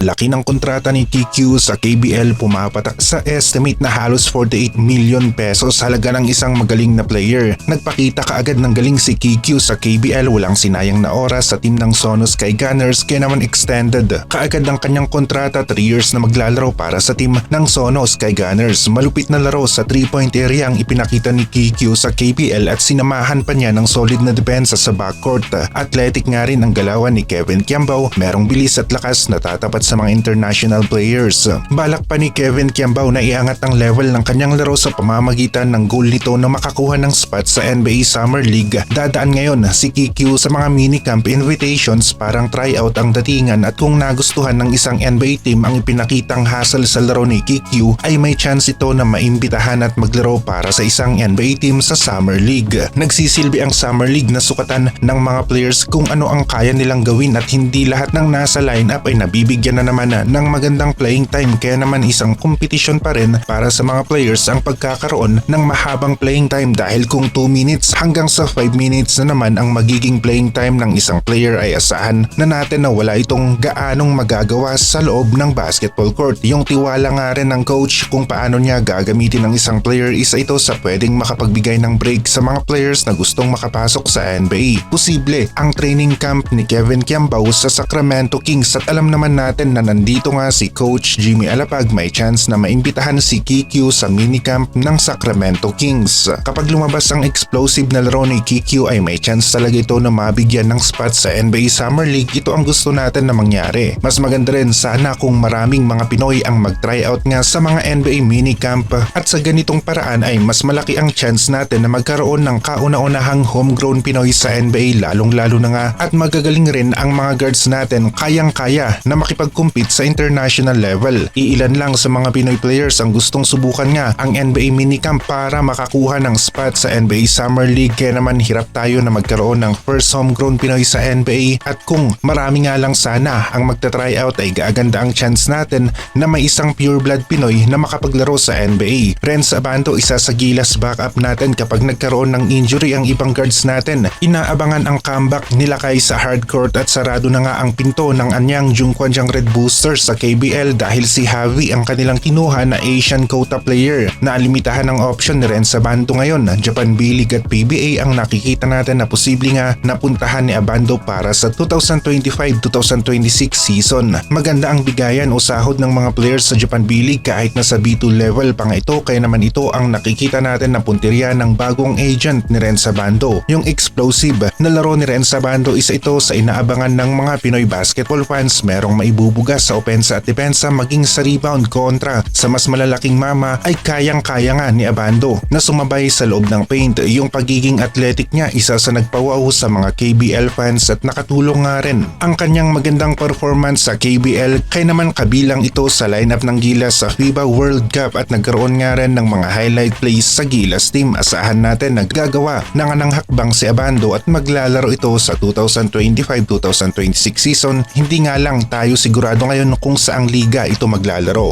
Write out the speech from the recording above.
Laki ng kontrata ni KQ sa KBL, pumapatak sa estimate na halos 48 million pesos, halaga ng isang magaling na player. Nagpakita kaagad ng galing si KQ sa KBL, walang sinayang na oras sa team ng Sono Sky Gunners kaya naman extended kaagad ang kanyang kontrata, 3 years na maglalaro para sa team ng Sono Sky Gunners. Malupit na laro sa 3-point area ang ipinakita ni KQ sa KBL at sinamahan pa niya ng solid na depensa sa backcourt. Athletic nga rin ang galawan ni Kevin Kiambao, merong bilis at lakas na tatapat sa mga international players. Balak pa ni Kevin Kiambao na iangat ang level ng kanyang laro sa pamamagitan ng goal nito na makakuha ng spot sa NBA Summer League. Dadaan ngayon si KQ sa mga minicamp invitations, parang tryout ang datingan, at kung nagustuhan ng isang NBA team ang ipinakitang hustle sa laro ni KQ ay may chance ito na maimbitahan at maglaro para sa isang NBA team sa Summer League. Nagsisilbi ang Summer League na sukatan ng mga players kung ano ang kaya nilang gawin at hindi lahat ng nasa lineup ay nabibigyan na naman ng magandang playing time, kaya naman isang competition pa rin para sa mga players ang pagkakaroon ng mahabang playing time, dahil kung 2 minutes hanggang sa 5 minutes na naman ang magiging playing time ng isang player ay asahan na natin na wala itong gaanong magagawa sa loob ng basketball court. Yung tiwala nga rin ng coach kung paano niya gagamitin ng isang player, isa ito sa pwedeng makapagbigay ng break sa mga players na gustong makapasok sa NBA. Posible ang training camp ni Kevin Kiambao sa Sacramento Kings at alam naman natin na nandito nga si Coach Jimmy Alapag, may chance na maimbitahan si KQ sa minicamp ng Sacramento Kings. Kapag lumabas ang explosive na laro ni KQ ay may chance talaga ito na mabigyan ng spot sa NBA Summer League. Ito ang gusto natin na mangyari. Mas maganda rin sana kung maraming mga Pinoy ang mag-tryout nga sa mga NBA minicamp, at sa ganitong paraan ay mas malaki ang chance natin na magkaroon ng kauna-unahang homegrown Pinoy sa NBA, lalong-lalo na nga at magagaling rin ang mga guards natin, kayang-kaya na makipag-compete sa international level. Iilan lang sa mga Pinoy players ang gustong subukan nga ang NBA minicamp para makakuha ng spot sa NBA Summer League, kaya naman hirap tayo na magkaroon ng first homegrown Pinoy sa NBA, at kung marami nga lang sana ang magta-tryout ay gaganda ang chance natin na may isang pure blood Pinoy na makapaglaro sa NBA. Renz Abando, isa sa gilas backup natin kapag nagkaroon ng injury ang ibang guards natin. Inaabangan ang comeback nila kay sa hardcourt at sarado na nga ang pinto ng anyang Jungkwanjang Red Boosters sa KBL dahil si Javi ang kanilang kinuha na Asian quota player. Naalimitahan ang option ni Renz Abando ngayon. Japan B-League at PBA ang nakikita natin na posible nga napuntahan ni Abando para sa 2025-2026 season. Maganda ang bigayan o sahod ng mga players sa Japan B-League kahit na sa B2 level pa nga ito, kaya naman ito ang nakikita natin na punteriya ng bagong agent ni Renz Abando. Yung explosive na laro ni Renz Abando, isa ito sa inaabangan ng mga Pinoy basketball fans. Merong maibubugas sa opensa at depensa, maging sa rebound kontra sa mas malalaking mama ay kayang-kaya nga ni Abando na sumabay sa loob ng paint. Yung pagiging athletic niya, isa sa nagpawaw sa mga KBL fans, at nakatulong nga rin ang kanyang magandang performance sa KBL, kaya naman kabilang ito sa lineup ng Gilas sa FIBA World Cup at nagkaroon nga rin ng mga highlight plays sa Gilas team. Asahan natin na gagawa ng anang hakbang si Abando at maglalaro ito sa 2025-2026 season. Hindi nga lang tayo sigurado ngayon kung saang liga ito maglalaro.